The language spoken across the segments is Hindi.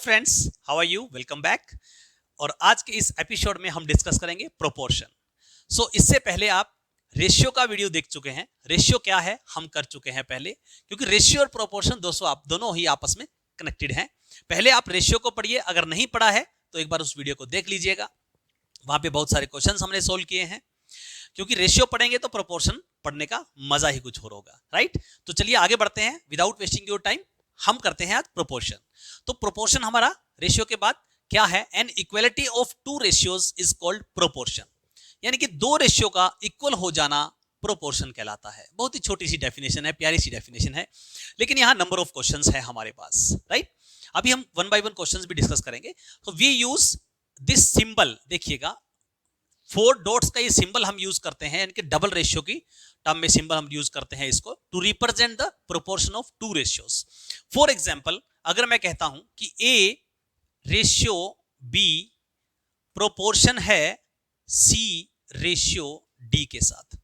Friends, how are you? Welcome back. और आज के इस एपिसोड में हम डिस्कस करेंगे प्रोपोर्शन। इससे पहले आप रेशियो का वीडियो देख चुके हैं। रेशियो क्या है हम कर चुके हैं पहले, क्योंकि रेशियो और प्रोपोर्शन दोस्तों आप दोनों ही आपस में कनेक्टेड हैं। पहले आप रेशियो को पढ़िए, अगर नहीं पढ़ा है तो एक बार उस वीडियो को देख लीजिएगा। वहां पे बहुत सारे क्वेश्चंस हमने सोल्व किए हैं, क्योंकि रेशियो पढ़ेंगे तो प्रोपोर्शन पढ़ने का मजा ही कुछ और होगा, राइट? तो चलिए आगे बढ़ते हैं विदाउट वेस्टिंग योर टाइम। हम करते हैं आज प्रोपोर्शन। तो प्रोपोर्शन हमारा रेशियो के बाद क्या है? An equality of two ratios is called proportion, यानी कि दो रेशियो का इक्वल हो जाना प्रोपोर्शन कहलाता है। बहुत ही छोटी सी डेफिनेशन है, प्यारी सी डेफिनेशन है, लेकिन यहां नंबर ऑफ क्वेश्चंस है हमारे पास, राइट? अभी हम वन बाय वन क्वेश्चंस भी डिस्कस करेंगे। तो वी यूज दिस सिंबल, देखिएगा 4 डॉट्स का ये सिंबल हम यूज करते हैं, यानी कि डबल रेशियो की टर्म में सिंबल हम यूज करते हैं इसको to represent the proportion of two ratios. For example, अगर मैं कहता हूं कि ए रेशियो बी प्रोपोर्शन है सी रेशियो डी के साथ,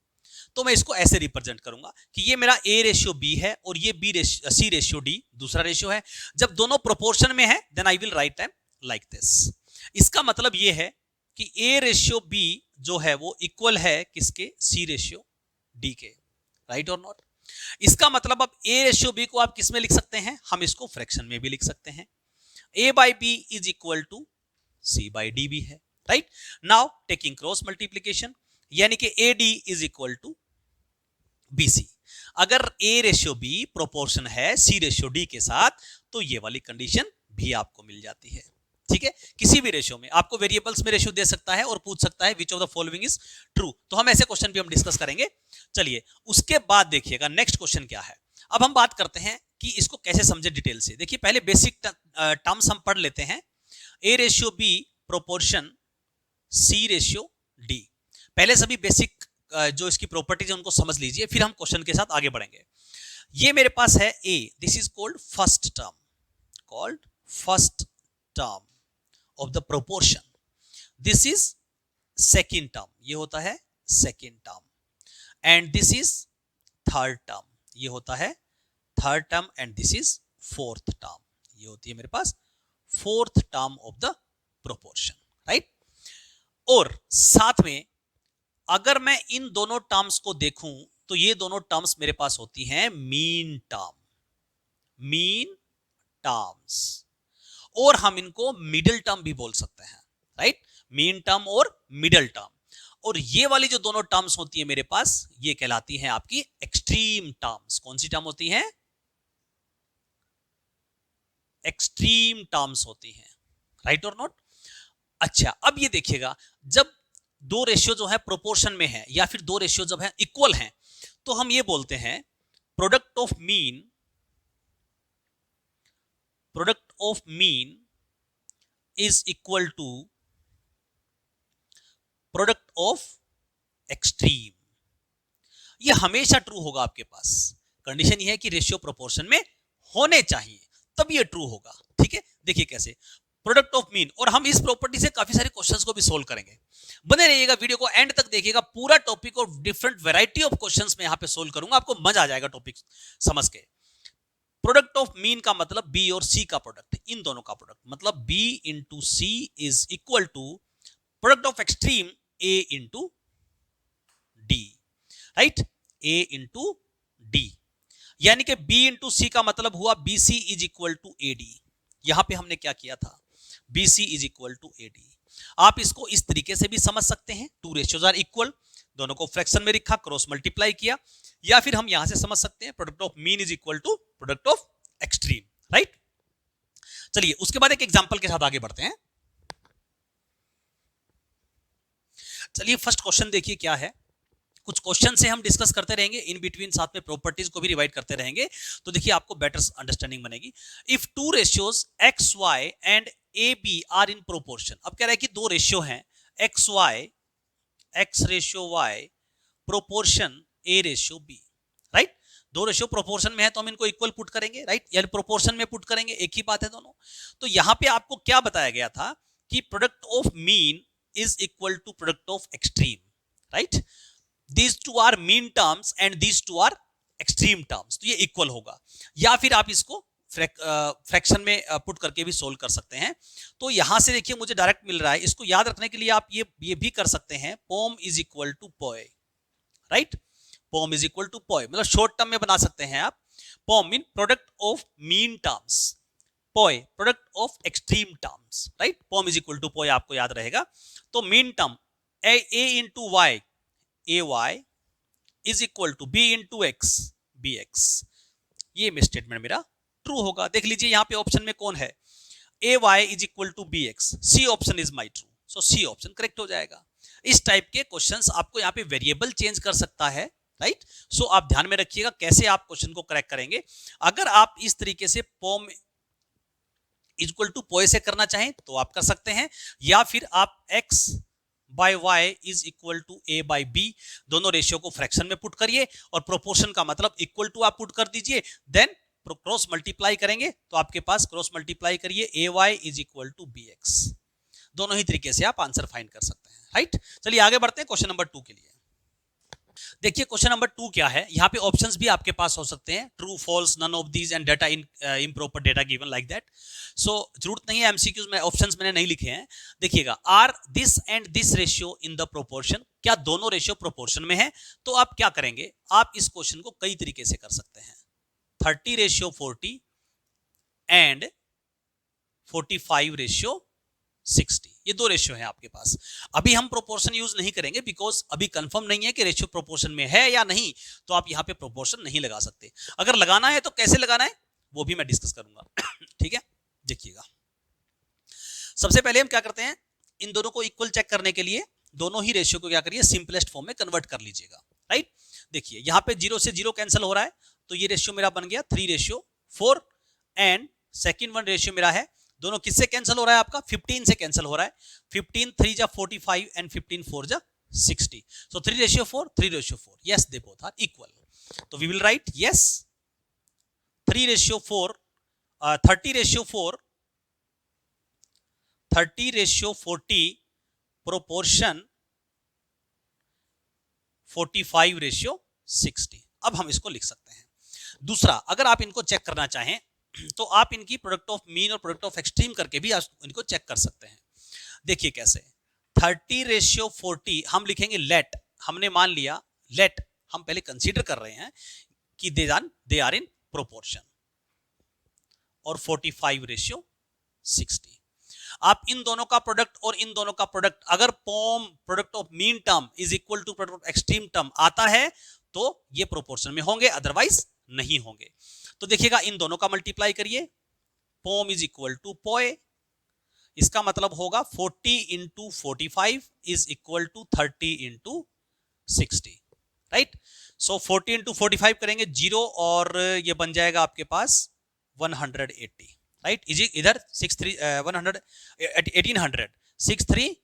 तो मैं इसको ऐसे रिप्रेजेंट करूंगा कि ये मेरा ए रेशियो बी है और ये सी रेशियो डी दूसरा रेशियो है। जब दोनों प्रोपोर्शन में है then I will write them like this. इसका मतलब ये है कि ए रेशियो बी जो है वो इक्वल है किसके? सी रेशियो डी के, राइट और नॉट? इसका मतलब अब ए रेशियो बी को आप किस में लिख सकते हैं? हम इसको फ्रैक्शन में भी लिख सकते हैं। A by B is equal to C by D भी है, right? Now taking cross multiplication, यानी कि A D is equal to B C. अगर ए रेशियो बी प्रोपोर्शन है सी रेशियो डी के साथ, तो ये वाली कंडीशन भी आपको मिल जाती है, ठीक है? किसी भी रेशियो में आपको वेरिएबल्स में रेशियो दे सकता है और पूछ सकता है which of the following is true. तो हम ऐसे क्वेश्चन भी हम डिस्कस करेंगे। चलिए उसके बाद देखिएगा नेक्स्ट क्वेश्चन क्या है। अब हम बात करते हैं कि इसको कैसे समझे डिटेल से। देखिए पहले बेसिक टर्म्स हम पढ़ लेते हैं। A ratio B proportion C ratio D. पहले सभी बेसिक जो इसकी प्रॉपर्टीज है उनको समझ लीजिए, फिर हम क्वेश्चन के साथ आगे बढ़ेंगे। ये मेरे पास है A, this is called first term, called first term of the proportion. This is second term, ये होता है second term, and this is third term, ये होता है third term, and this is fourth term, ये होती है मेरे पास fourth term of the proportion, right? और साथ में अगर मैं इन दोनों टर्म्स को देखूं तो ये दोनों टर्म्स मेरे पास होती हैं मीन टर्म, मीन टर्म्स, और हम इनको मिडिल टर्म भी बोल सकते हैं, राइट? मीन टर्म और मिडिल टर्म। और ये वाली जो दोनों टर्म्स होती है मेरे पास, ये कहलाती हैं आपकी एक्सट्रीम टर्म्स। कौन सी टर्म होती हैं? एक्सट्रीम टर्म्स होती हैं, राइट और नॉट? अच्छा, अब ये देखिएगा, जब दो रेशियो जो है प्रोपोर्शन में है या फिर दो रेशियो जब है इक्वल हैं, तो हम ये बोलते हैं product of mean, product of mean is equal to product of extreme. ये हमेशा ट्रू होगा आपके पास। कंडीशन ये है कि रेशियो प्रोपोर्शन में होने चाहिए, तब ये ट्रू होगा, ठीक है? देखिए कैसे प्रोडक्ट ऑफ मीन, और हम इस प्रॉपर्टी से काफी सारे क्वेश्चंस को भी सोल्व करेंगे। बने रहिएगा, वीडियो को एंड तक देखिएगा। पूरा टॉपिक और डिफरेंट वैरायटी ऑफ क्वेश्चंस में यहां पे सोल्व करूंगा, आपको मजा आ जाएगा टॉपिक समझ के। प्रोडक्ट ऑफ मीन का मतलब बी और सी का प्रोडक्ट, इन दोनों का प्रोडक्ट, मतलब B into C is equal to product of extreme A into D, right? A into D, यानी कि बी इंटू सी का मतलब हुआ B C is equal to A D. यहां पे हमने क्या किया था? B C is equal to A D. आप इसको इस तरीके से भी समझ सकते हैं, टू रेशियोज आर इक्वल, दोनों को फ्रैक्शन में रखा, क्रॉस मल्टीप्लाई किया, या फिर हम यहां से समझ सकते हैं product of mean is equal to product of extreme, right? चलिए उसके बाद एक एग्जांपल के साथ आगे बढ़ते हैं। चलिए फर्स्ट क्वेश्चन देखिए क्या है। कुछ क्वेश्चन से हम डिस्कस करते रहेंगे इन बिटवीन, साथ में प्रॉपर्टीज को भी रिवाइड करते रहेंगे, तो देखिए आपको बेटर अंडरस्टैंडिंग बनेगी। If two ratios x y and a b are in proportion, अब कह रहा है कि दो रेशियो हैं x y, x ratio y proportion a ratio b, right? दो रेशियो प्रोपोर्शन में है तो हम इनको इक्वल पुट करेंगे, राइट? यानी प्रोपोर्शन में पुट करेंगे, एक ही बात है दोनों। तो यहां पे आपको क्या बताया गया था कि product of mean is equal to product of extreme, right? These two are mean terms and these two are extreme terms, तो ये इक्वल होगा। या फिर आप इसको फ्रैक्शन में पुट करके भी सोल्व कर सकते हैं। तो यहां से देखिए मुझे डायरेक्ट मिल रहा है, इसको याद रखने के लिए आप ये भी कर सकते हैं, POM is equal to POE, right. POM is equal to POE मतलब शॉर्ट टर्म में बना सकते हैं आप। POM mean product of mean terms, POE product of extreme terms, right. POM is equal to POE आपको याद रहेगा। तो mean term A into Y, A Y is equal to B into X, B X. ये स्टेटमेंट मेरा ट्रू होगा। देख लीजिए यहाँ पे ऑप्शन में कौन है, A Y is equal to B X, C option is my true, so C option correct हो जाएगा। इस टाइप के क्वेश्चंस आपको यहाँ पे वेरिएबल चेंज कर सकता है, राइट। सो आप ध्यान में रखिएगा कैसे आप क्वेश्चन को करेक्ट करेंगे। अगर आप इस तरीके से पोम इक्वल टू पोए से करना चाहें तो आप कर सकते हैं, या फिर आप x by y is equal to a by b, दोनों रेशियो को फ्रैक्शन में पुट करिए और प्रोपोर्शन का मतलब इक्वल टू आप पुट कर दीजिए, देन क्रॉस मल्टीप्लाई करेंगे तो आपके पास क्रॉस मल्टीप्लाई करिए ay is equal to bx। दोनों ही तरीके से आप आंसर फाइंड कर सकते हैं, राइट। चलिए आगे बढ़ते हैं क्वेश्चन नंबर 2 के लिए। देखिए क्वेश्चन नंबर 2 क्या है, यहाँ पे ऑप्शंस भी आपके पास हो सकते हैं, true false none of these and data improper data given like that. So जरूरत नहीं है एमसीक्यूज में ऑप्शंस मैंने नहीं लिखे हैं। देखिएगा, are this and this ratio in the proportion, क्या दोनों रेशियो प्रोपोर्शन में है? तो आप क्या करेंगे, आप इस क्वेश्चन को कई तरीके से कर सकते हैं। 30:40 एंड 45:60, ये दो रेशियो हैं आपके पास। अभी हम प्रोपोर्शन यूज नहीं करेंगे बिकॉज अभी कंफर्म नहीं है कि रेशियो प्रोपोर्शन में है या नहीं, तो आप यहां पे प्रोपोर्शन नहीं लगा सकते। अगर लगाना है तो कैसे लगाना है वो भी मैं डिस्कस करूंगा ठीक है। देखिएगा, सबसे पहले हम क्या करते हैं, इन दोनों को इक्वल चेक करने के लिए दोनों ही रेशियो को क्या करिए, सिंपलेस्ट फॉर्म में कन्वर्ट कर लीजिएगा, राइट। देखिए यहां पे 0 से 0 कैंसिल हो रहा है, तो ये रेशियो मेरा बन गया 3:4 एंड सेकंड वन रेशियो मेरा है, दोनों किससे कैंसिल हो रहा है आपका, 15 से कैंसिल हो रहा है। 15 3 जा 45 एंड 15 4 जा 60, so 3:4 3:4, yes they both are equal. तो we will write yes 3:4 30:4 30:40 proportion 45:60। अब हम इसको लिख सकते हैं। दूसरा, अगर आप इनको चेक करना चाहें तो आप इनकी प्रोडक्ट ऑफ मीन और प्रोडक्ट ऑफ एक्सट्रीम करके भी इनको चेक कर सकते हैं। देखिए कैसे, 30:40 हम लिखेंगे लेट, हमने मान लिया लेट, हम पहले कंसीडर कर रहे हैं कि दे आर इन प्रोपोर्शन, और 45:60। आप इन दोनों का प्रोडक्ट और इन दोनों का प्रोडक्ट, अगर POM product of mean term is equal to product of extreme term आता है तो ये प्रोपोर्शन में होंगे, अदरवाइज नहीं होंगे। तो देखिएगा, इन दोनों का मल्टीप्लाई करिए, पोम इज इक्वल टू पोए, इसका मतलब होगा 40 into 45 is equal to 30 into 60, right. So 40 into 45 करेंगे 0 और ये बन जाएगा आपके पास 180, राइट। इधर 1800 6 3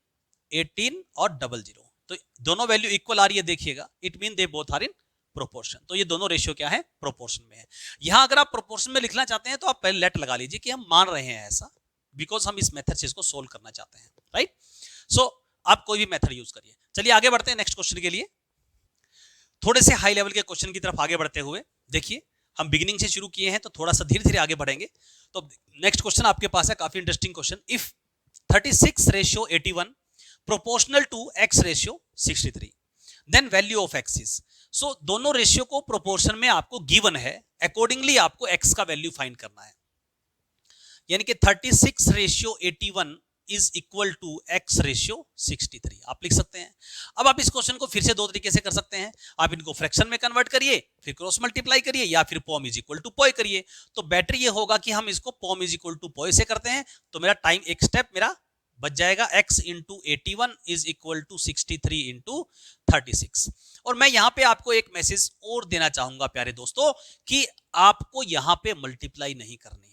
18 और 00, तो दोनों वैल्यू इक्वल आ रही है। देखिएगा, it mean they both are in proportion, तो ये दोनों रेशियो क्या है, प्रोपोर्शन में है। यहां अगर आप प्रोपोर्शन में लिखना चाहते हैं तो आप पहले लेट लगा लीजिए कि हम मान रहे हैं ऐसा, बिकॉज हम इस मेथड से इसको सोल्व करना चाहते हैं, राइट। सो आप कोई भी मेथड यूज करिए। चलिए आगे बढ़ते हैं नेक्स्ट क्वेश्चन के लिए। थोड़े से हाई लेवल के क्वेश्चन की तरफ आगे बढ़ते हुए, देखिए हम बिगिनिंग से शुरू किए हैं तो थोड़ा सा धीरे धीरे आगे बढ़ेंगे। तो नेक्स्ट क्वेश्चन आपके पास है, काफी interesting question. If 36:81 proportional to x ratio 63, then value of x is. So दोनों रेशियो को प्रोपोर्शन में आपको गिवन है, अकॉर्डिंगली आपको x का वैल्यू फाइंड करना है। यानी कि 36:81 is equal to x ratio 63 आप लिख सकते हैं। अब आप इस क्वेश्चन को फिर से दो तरीके से कर सकते हैं, आप इनको फ्रैक्शन में कन्वर्ट करिए, फिर क्रॉस मल्टीप्लाई करिए, या फिर पोम इज इक्वल टू पोए करिए। तो बेटर ये होगा कि हम इसको पोम इज इक्वल टू पोए से करते हैं, तो मेरा टाइम एक स्टेप मेरा बच जाएगा। x into 81 is equal to 63 into 36। और मैं यहां पे आपको एक मैसेज और देना चाहूंगा प्यारे दोस्तों, कि आपको यहां पे मल्टीप्लाई नहीं करनी है।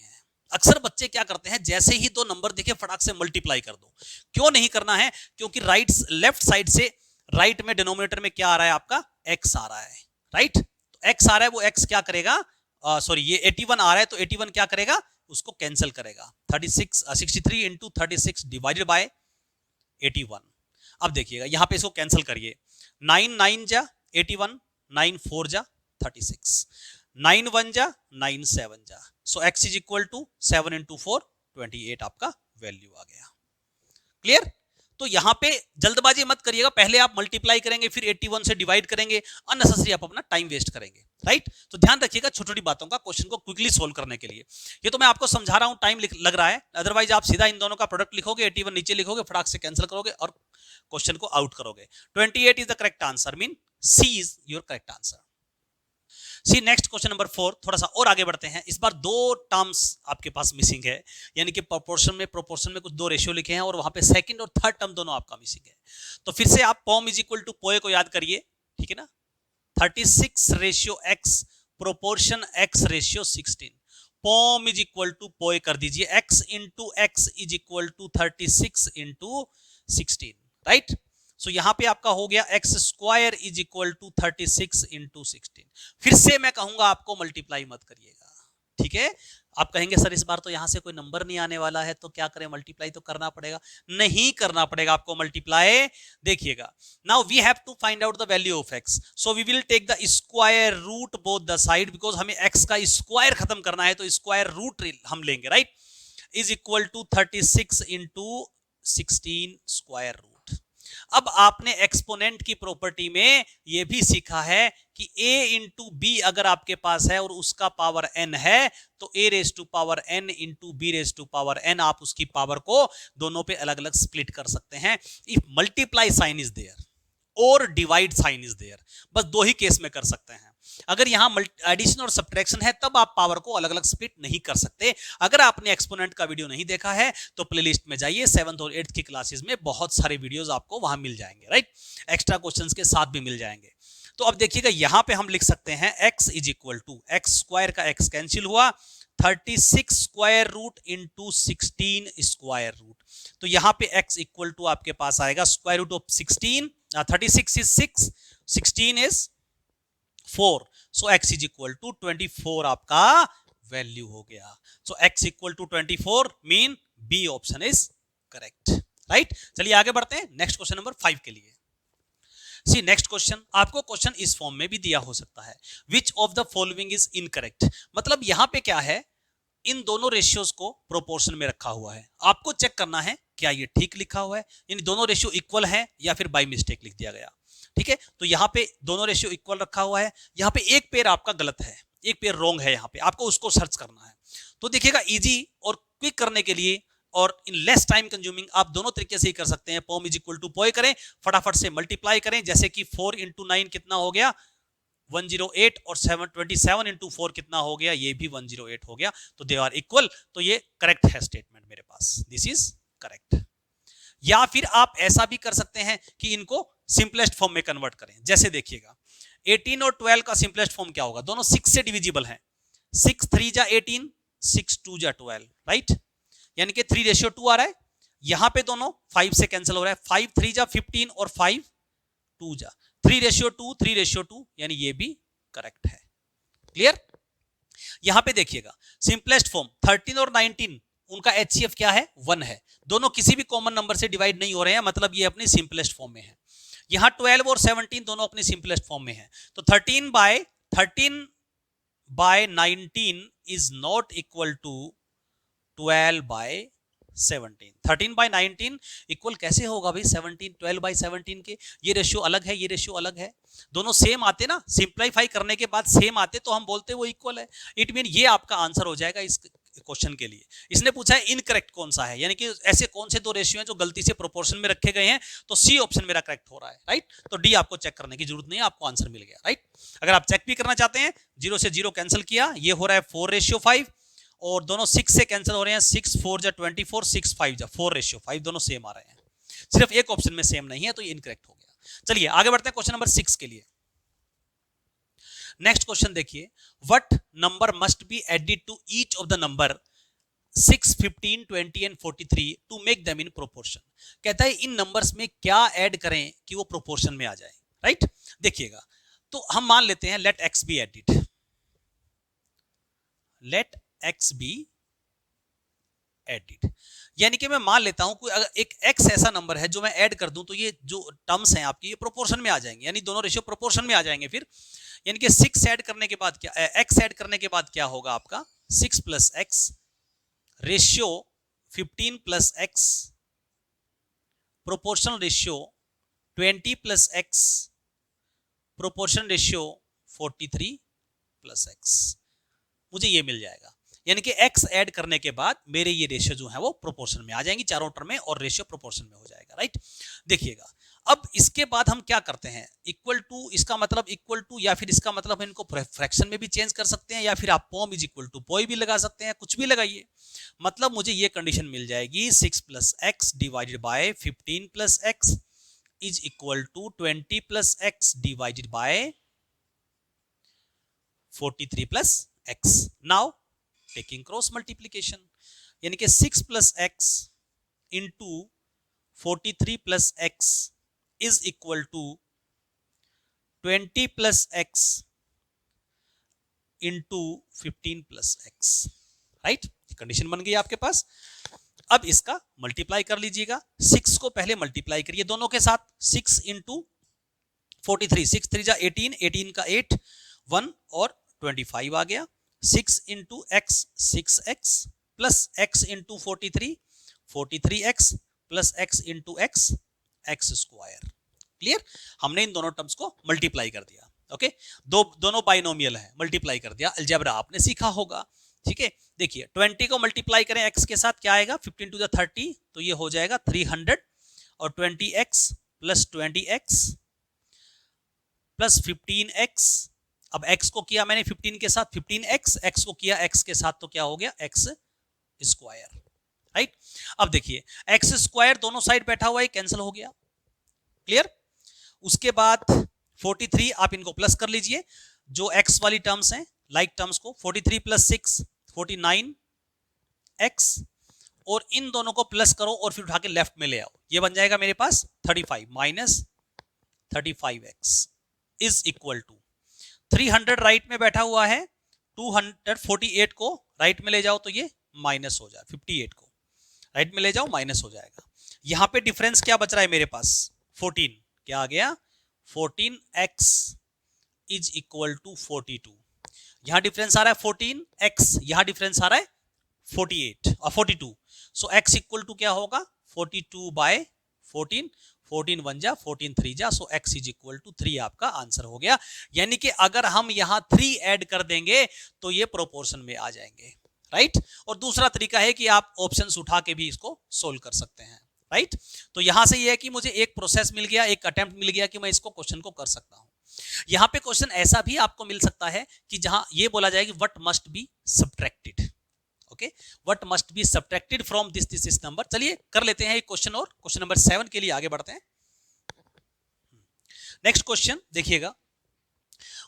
अक्सर बच्चे क्या करते हैं, जैसे ही दो नंबर दिखे फटाक से मल्टीप्लाई कर दो। क्यों नहीं करना है, क्योंकि लेफ्ट साइड से राइट में डिनोमिनेटर में क्या आ रहा है आपका, x आ रहा है, राइट। तो x आ रहा है, वो x क्या करेगा, सॉरी ये 81 आ रहा है, तो 81 क्या करेगा, उसको कैंसिल करेगा। 63 इंटू 36 डिवाइडेड बाय 81। अब देखिएगा यहां पे इसको कैंसिल करिए, 9 9 जा 81, 9 4 जा 36, 9 1 जा 9 7 जा, so x is equal to 7 into 4 28 आपका वैल्यू आ गया। क्लियर? तो यहां पे जल्दबाजी मत करिएगा, पहले आप मल्टीप्लाई करेंगे फिर 81 से डिवाइड करेंगे, अननेसेसरी आप अपना टाइम वेस्ट करेंगे, राइट? तो ध्यान रखिएगा छोटी छोटी बातों का क्वेश्चन को क्विकली सोल्व करने के लिए। ये तो मैं आपको समझा रहा हूं, टाइम लग रहा है, अदरवाइज आप सीधा इन दोनों का प्रोडक्ट लिखोगे, 81 नीचे लिखोगे, फटाक से कैंसिल करोगे और क्वेश्चन को आउट करोगे। 28 is the correct answer, mean C is your correct answer. See next question number 4, थोड़ा सा और आगे बढ़ते हैं। इस बार दो टर्म्स आपके पास मिसिंग है, यानी कि प्रोपोर्शन में कुछ दो रेशियो लिखे हैं और वहां पे सेकंड और थर्ड टर्म दोनों आपका मिसिंग है। तो फिर से आप पॉम इज इक्वल टू पोए को याद करिए, ठीक है ना? 36 ratio X proportion X ratio 16, POM is equal to POE कर दीजिए, x into X is equal to 36 into 16, right? So यहां पे आपका हो गया x square is equal to 36 into 16। फिर से मैं कहूंगा आपको मल्टीप्लाई मत करिएगा, ठीक है? आप कहेंगे सर इस बार तो यहां से कोई नंबर नहीं आने वाला है, तो क्या करें, मल्टीप्लाई तो करना पड़ेगा। नहीं करना पड़ेगा आपको मल्टीप्लाई। देखिएगा, now we have to find out the value of x, so we will take the square root both the side, because हमें x का स्क्वायर खत्म करना है, तो स्क्वायर रूट हम लेंगे, right? Is equal to 36 into 16 square root. अब आपने एक्सपोनेंट की प्रॉपर्टी में यह भी सीखा है कि a इंटू बी अगर आपके पास है और उसका पावर n है, तो a raise to power n into b raise to power n, आप उसकी पावर को दोनों पे अलग अलग स्प्लिट कर सकते हैं। If multiply sign is there और डिवाइड साइन इज देयर, बस दो ही केस में कर सकते हैं। अगर यहां एडिशन और सब्ट्रैक्शन है तब आप पावर को अलग अलग स्प्लिट नहीं कर सकते। अगर आपने एक्सपोनेंट का वीडियो नहीं देखा है तो प्लेलिस्ट में जाइए, 7th और 8th की क्लासेस में बहुत सारे वीडियोस आपको वहां मिल जाएंगे, राइट? एक्स्ट्रा क्वेश्चंस के साथ भी मिल जाएंगे। तो अब देखिएगा, यहां पे हम लिख सकते हैं x is equal to x square का x कैंसिल हुआ, 36 square root into 16 square root. तो यहां पे x इक्वल टू आपके पास आएगा square root of 16, 36 is 6, 16 is 4, so x is equal to 24 आपका वैल्यू हो गया। so x equal to 24 mean B option is correct, right? चलिए आगे बढ़ते हैं नेक्स्ट क्वेश्चन नंबर 5 के लिए। सी नेक्स्ट क्वेश्चन, आपको क्वेश्चन इस फॉर्म में भी दिया हो सकता है, which of the following is incorrect. मतलब यहां पे क्या है, इन दोनों रेशियोज को प्रोपोर्शन में रखा हुआ है, आपको चेक करना है क्या ये ठीक लिखा हुआ है, यानी दोनों रेशियो इक्वल है या फिर बाय मिस्टेक लिख दिया गया, ठीक है? तो यहां पे दोनों रेशियो इक्वल रखा हुआ है, यहां पे एक पेयर आपका गलत है, एक पेयर रॉन्ग है, यहां पे आपको उसको सर्च करना है। तो देखिएगा, इजी और क्विक करने के लिए और इन लेस टाइम कंज्यूमिंग आप दोनों तरीके से ही कर सकते हैं। पॉम इज इक्वल टू पोए करें, फटाफट से मल्टीप्लाई करें, जैसे कि 4 इंटू 9 कितना हो गया 108 और 27 इंटू 4 कितना हो गया, ये भी 108 हो गया, तो दे आर इक्वल। तो ये करेक्ट है स्टेटमेंट मेरे पास, दिस इज करेक्ट। या फिर आप ऐसा भी कर सकते हैं कि इनको सिंपलेस्ट फॉर्म में कन्वर्ट करें, जैसे देखिएगा 18 और 12 का सिंपलेस्ट फॉर्म क्या होगा, दोनों 6 से डिविजिबल हैं, 6 3 जा 18, 6 2 जा 12, राइट? यानी कि 3:2 आ रहा है, यहां पे दोनों 5 से कैंसिल हो रहा है, 5 3 जा 15 और 5 2 जा 3:2, 3:2, यानी ये भी करेक्ट है। क्लियर? यहां पे देखिएगा सिंपलेस्ट फॉर्म 13 और 19, उनका HCF क्या है, 1 है, दोनों किसी भी कॉमन नंबर से डिवाइड नहीं हो रहे हैं, मतलब ये अपनी सिंपलेस्ट फॉर्म में है। यहां 12 और 17 दोनों अपनी सिंपलेस्ट फॉर्म में है, तो 13 by 19 is not equal to 12 by 17। 13 by 19 equal कैसे होगा भाई 17 12 बाय 17 के? ये रेशियो अलग है, ये रेशियो अलग है, दोनों सेम आते ना, सिंप्लीफाई करने के बाद सेम आते तो हम बोलते वो इक्वल है। इट मीन ये आपका आंसर हो जाएगा इस क्वेश्चन के लिए। इसने पूछा है इनकरेक्ट कौन सा है, यानी कि ऐसे कौन से दो रेशियो हैं जो गलती से प्रोपोर्शन में रखे गए हैं, तो सी ऑप्शन मेरा करेक्ट हो रहा है, राइट? तो डी आपको चेक करने की जरूरत नहीं है, आपको आंसर मिल गया, राइट? अगर आप चेक भी करना चाहते हैं, 0 से 0 कैंसिल किया, ये हो रहा है 4:5, और दोनों 6 से कैंसिल हो रहे हैं, 6 4 जा 24, 6 5 जा 4:5, दोनों सेम आ रहे हैं, सिर्फ एक ऑप्शन में सेम नहीं है, तो ये इनकरेक्ट हो गया। चलिए आगे बढ़ते हैं क्वेश्चन नंबर 6 के लिए। नेक्स्ट क्वेश्चन देखिए, what number must be added to each of the number 6 15 20 and 43 to make them in proportion. कहता है इन नंबर्स में क्या ऐड करें कि वो प्रोपोर्शन में आ जाए, राइट? देखिएगा, तो हम मान लेते हैं let x be added, let x be added. यानी कि मैं मान लेता हूं कोई अगर एक x ऐसा नंबर है जो मैं ऐड कर दूं तो ये जो टर्म्स हैं आपकी ये प्रोपोर्शन में आ जाएंगे, यानी दोनों रेशियो प्रोपोर्शन में आ जाएंगे। फिर यानी कि 6 ऐड करने के बाद क्या, x ऐड करने के बाद क्या होगा आपका 6 plus x ratio 15 plus x proportional ratio 20 plus x proportion ratio 43 plus x, मुझे ये मिल जाएगा। यानी कि x ऐड करने के बाद मेरे ये रेशियो जो है वो प्रोपोर्शन में आ जाएंगी चारों टर्म में और रेशियो प्रोपोर्शन में हो जाएगा, राइट। देखिएगा अब इसके बाद हम क्या करते हैं, इक्वल टू, इसका मतलब इक्वल टू या फिर इसका मतलब इनको फ्रैक्शन में भी चेंज कर सकते हैं या फिर आप पॉम इज इक्वल टू पॉई भी लगा सकते हैं, कुछ भी लगाइए। मतलब मुझे ये कंडीशन मिल जाएगी 6 plus x divided by 15 plus x is equal to 20 plus x divided by 43 plus x. Now taking cross multiplication, यानी कि 6 plus x into 43 plus x is equal to 20 plus x into 15 plus x, right. Condition बन गई आपके पास। अब इसका मल्टीप्लाई कर लीजिएगा, 6 को पहले मल्टीप्लाई करिए दोनों के साथ, 6 इंटू 43, 6 3 जा 18, 18 का 8 1 और 25 आ गया। 6 into x 6x plus x into 43 43x plus x into x x square. Clear, हमने इन दोनों टर्म्स को मल्टीप्लाई कर दिया। ओके, दोनों बाइनोमियल है, मल्टीप्लाई कर दिया। अलजेब्रा आपने सीखा होगा, ठीक है। देखिए 20 को मल्टीप्लाई करें x के साथ क्या आएगा, 15 टू द 30 तो ये हो जाएगा 300 और 20x plus 20x plus 15x। अब x को किया मैंने 15 के साथ 15x, x को किया x के साथ तो क्या हो गया x स्क्वायर, राइट। अब देखिए x स्क्वायर दोनों साइड बैठा हुआ है, कैंसिल हो गया। क्लियर, उसके बाद 43 आप इनको प्लस कर लीजिए, जो x वाली टर्म्स हैं लाइक टर्म्स को, 43 प्लस 6 49x और इन दोनों को प्लस करो और फिर उठा के लेफ्ट में ले आओ, ये बन जाएगा मेरे पास 35 minus 35x is equal to 300 right में बैठा हुआ है, 248 को राइट में ले जाओ तो ये माइनस हो जाए, 58 को राइट में ले जाओ माइनस हो जाएगा। यहां पे डिफरेंस क्या बच रहा है मेरे पास 14, क्या आ गया 14x इज इक्वल टू 42। यहां डिफरेंस आ रहा है 14x, यहां डिफरेंस आ रहा है 48 और 42, सो x इक्वल टू क्या होगा 42 बाय 14, 14 1 जा 14 3 जा, so x is equal to 3 आपका आंसर हो गया। यानी कि अगर हम यहां 3 ऐड कर देंगे तो ये प्रोपोर्शन में आ जाएंगे, राइट। और दूसरा तरीका है कि आप ऑप्शंस उठा के भी इसको सोल्व कर सकते हैं, राइट। तो यहां से ये है कि मुझे एक प्रोसेस मिल गया, एक अटेम्प्ट मिल गया कि मैं इसको क्वेश्चन को कर सकता हूं। यहां पे क्वेश्चन ऐसा भी आपको मिल सकता है कि जहां ये बोला जाए कि what must be subtracted, okay, what must be subtracted from this number. चलिए कर लेते हैं एक क्वेश्चन और, क्वेश्चन नंबर 7 के लिए आगे बढ़ते हैं। नेक्स्ट क्वेश्चन देखिएगा,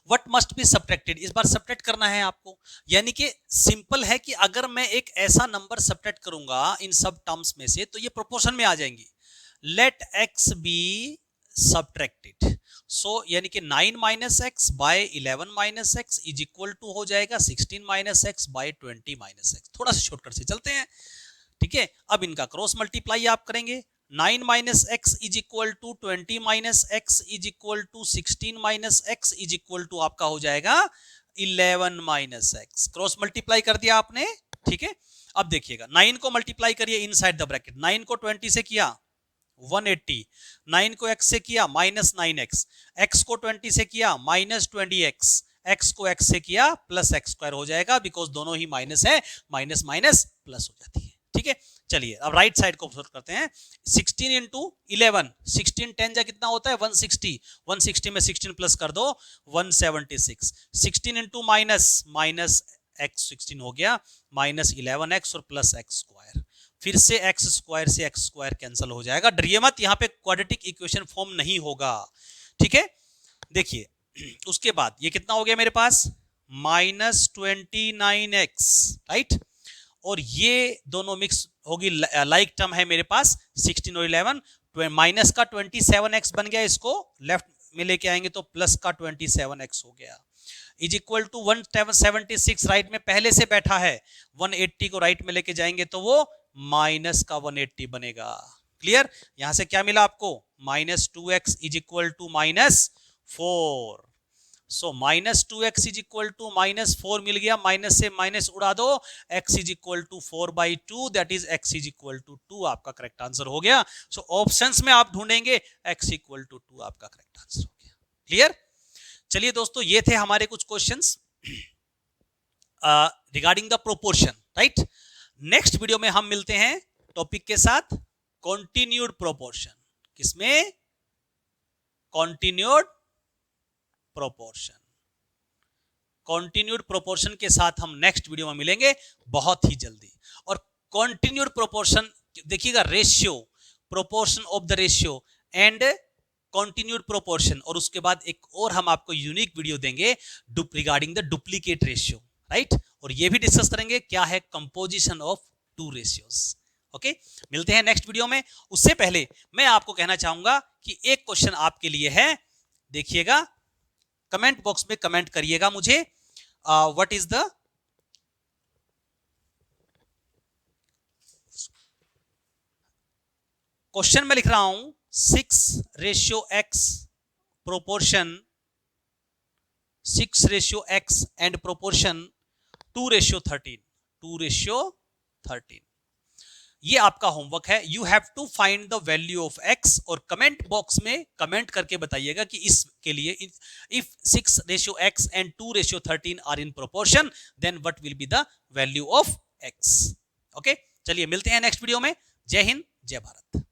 व्हाट मस्ट बी सब्ट्रैक्टेड, इस बार सब्ट्रैक्ट करना है आपको। यानी कि सिंपल है कि अगर मैं एक ऐसा नंबर सब्ट्रैक्ट करूंगा इन सब टर्म्स में से तो ये प्रोपोर्शन में आ जाएंगी। Let x be subtracted, so यानी कि 9 minus x by 11 minus x is equal to हो जाएगा 16 minus x by 20 minus x. थोड़ा सा शॉर्टकट से चलते हैं, ठीक है। अब इनका क्रॉस मल्टीप्लाई आप करेंगे, 9 minus x is equal to 20 minus x is equal to 16 minus x is equal to आपका हो जाएगा 11 माइनस एक्स। क्रॉस मल्टीप्लाई कर दिया आपने, ठीक है। अब देखिएगा 9 को मल्टीप्लाई करिए इनसाइड द ब्रैकेट, 9 को 20 से किया 180, 9 को x से किया माइनस 9x, x को 20 से किया माइनस 20x, x को x से किया प्लस x स्क्वायर हो जाएगा, बिकॉज दोनों ही माइनस है, माइनस माइनस प्लस हो जाती है, ठीक है। चलिए अब राइट साइड को सोल्व करते हैं। 16 इंटू 11, 16 10 जा कितना होता है 160, 160 में 16 प्लस कर दो 176, 16 इंटू माइनस माइनस x 16 हो गया माइनस 11x और प्लस x स्क्वायर, फिर से x स्क्वायर से x स्क्वायर कैंसिल हो जाएगा। डरिए मत, यहां पे क्वाड्रेटिक इक्वेशन फॉर्म नहीं होगा, ठीक है। देखिए उसके बाद ये कितना हो गया मेरे पास माइनस 29x, राइट। और ये दोनों मिक्स होगी, लाइक टर्म है मेरे पास 16 और 11, माइनस का 27x बन गया, इसको लेफ्ट में लेके आएंगे तो प्लस का 27x हो गया, इज इक्वल टू 176 राइट में पहले से बैठा है, 180 को राइट में लेके जाएंगे तो वो माइनस का 180 बनेगा। क्लियर? यहां से क्या मिला आपको? -2x is equal to -4। So -2x is equal to -4 मिल गया, माइनस से माइनस उड़ा दो, x is equal to 4/2, that is x is equal to 2 आपका करेक्ट आंसर हो गया। सो ऑप्शंस में आप ढूंढेंगे x इक्वल टू 2 आपका करेक्ट आंसर हो गया। क्लियर? चलिए दोस्तों, ये थे हमारे कुछ questions regarding the proportion, right. Next video में हम मिलते हैं टॉपिक के साथ कॉन्टिन्यूड प्रोपोर्शन। किसमें? Continued proportion. कॉन्टिन्यूड प्रोपोर्शन के साथ हम नेक्स्ट वीडियो में मिलेंगे बहुत ही जल्दी। और कॉन्टिन्यूड प्रोपोर्शन देखिएगा, ratio, proportion of the ratio and continued proportion, और उसके बाद एक और हम आपको यूनिक वीडियो देंगे regarding the duplicate ratio, right. और ये भी डिस्कस करेंगे क्या है composition of two ratios. Okay, मिलते हैं नेक्स्ट वीडियो में। उससे पहले मैं आपको कहना चाहूंगा कि एक क्वेश्चन आपके लिए है, देखिएगा, कमेंट बॉक्स में कमेंट करिएगा मुझे, व्हाट इज द क्वेश्चन मैं लिख रहा हूं 6:x proportion 6:x and proportion 2:13 2:13। ये आपका होमवर्क है। You have to find the value of x, और कमेंट बॉक्स में कमेंट करके बताइएगा कि इसके लिए if 6:x and 2:13 are in proportion, then what will be the value of x। Okay, चलिए मिलते हैं नेक्स्ट वीडियो में। जय हिंद, जय भारत।